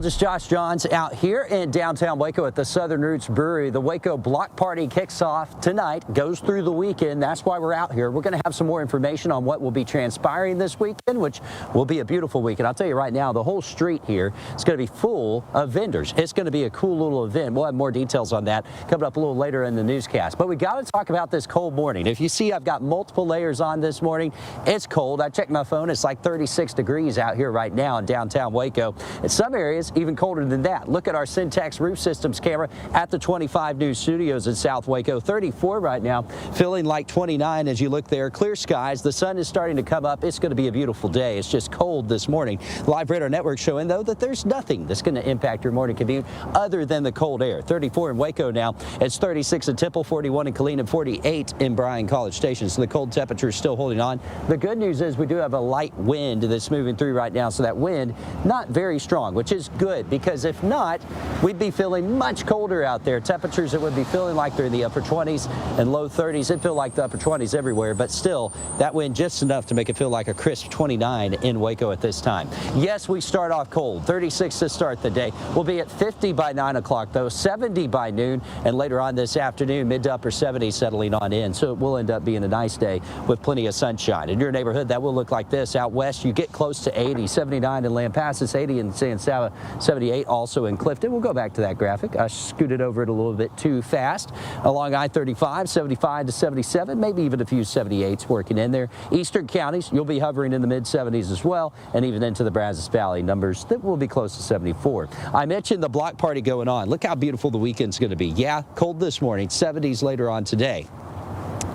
Meteorologist Josh Johns out here in downtown Waco at the Southern Roots Brewery. The Waco Block Party kicks off tonight, goes through the weekend. That's why we're out here. We're going to have some more information on what will be transpiring this weekend, which will be a beautiful weekend. I'll tell you right now, the whole street here is going to be full of vendors. It's going to be a cool little event. We'll have more details on that coming up a little later in the newscast. But we got to talk about this cold morning. If you see, I've got multiple layers on this morning. It's cold. I checked my phone. It's like 36 degrees out here right now in downtown Waco. In some areas, even colder than that. Look at our Syntax Roof Systems camera at the 25 News Studios in South Waco. 34 right now, feeling like 29 as you look there. Clear skies. The sun is starting to come up. It's going to be a beautiful day. It's just cold this morning. Live Radar Network showing, though, that there's nothing that's going to impact your morning commute other than the cold air. 34 in Waco now. It's 36 in Temple, 41 in Killeen, and 48 in Bryan College Station. So the cold temperature is still holding on. The good news is we do have a light wind that's moving through right now. So that wind, not very strong, which is good, because if not, we'd be feeling much colder out there. Temperatures that would be feeling like they're in the upper 20s and low 30s. It feel like the upper 20s everywhere, but still that wind just enough to make it feel like a crisp 29 in Waco at this time. Yes, we start off cold. 36 to start the day. We'll be at 50 by 9 o'clock though, 70 by noon, and later on this afternoon, mid to upper 70s settling on in. So it will end up being a nice day with plenty of sunshine. In your neighborhood, that will look like this. Out west, you get close to 80, 79 in Lampasas, 80 in San Saba, 78 also in Clifton. We'll go back to that graphic. I scooted over it a little bit too fast. Along I-35, 75 to 77, maybe even a few 78s working in there. Eastern counties, you'll be hovering in the mid-70s as well, and even into the Brazos Valley numbers that will be close to 74. I mentioned the block party going on. Look how beautiful the weekend's going to be. Yeah, cold this morning, 70s later on today.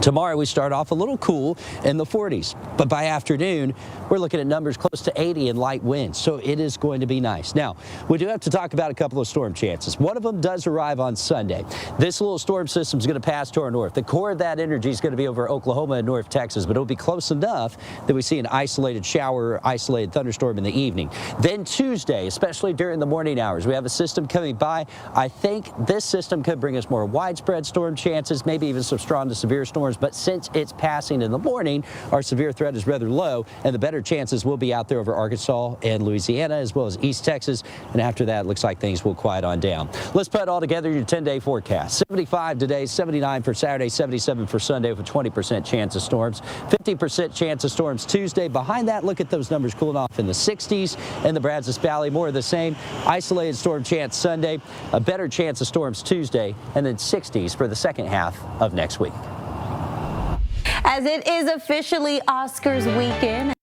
Tomorrow we start off a little cool in the 40s, but by afternoon we're looking at numbers close to 80 and light winds, so it is going to be nice. Now, we do have to talk about a couple of storm chances. One of them does arrive on Sunday. This little storm system is going to pass to our north. The core of that energy is going to be over Oklahoma and North Texas, but it'll be close enough that we see an isolated shower or isolated thunderstorm in the evening. Then Tuesday, especially during the morning hours, we have a system coming by. I think this system could bring us more widespread storm chances, maybe even some strong to severe storms. But since it's passing in the morning, our severe threat is rather low, and the better chances will be out there over Arkansas and Louisiana, as well as East Texas. And after that, it looks like things will quiet on down. Let's put it all together in your 10-day forecast. 75 today, 79 for Saturday, 77 for Sunday, with a 20% chance of storms. 50% chance of storms Tuesday. Behind that, look at those numbers cooling off in the 60s in the Brazos Valley. More of the same. Isolated storm chance Sunday, a better chance of storms Tuesday, and then 60s for the second half of next week. As it is officially Oscars weekend.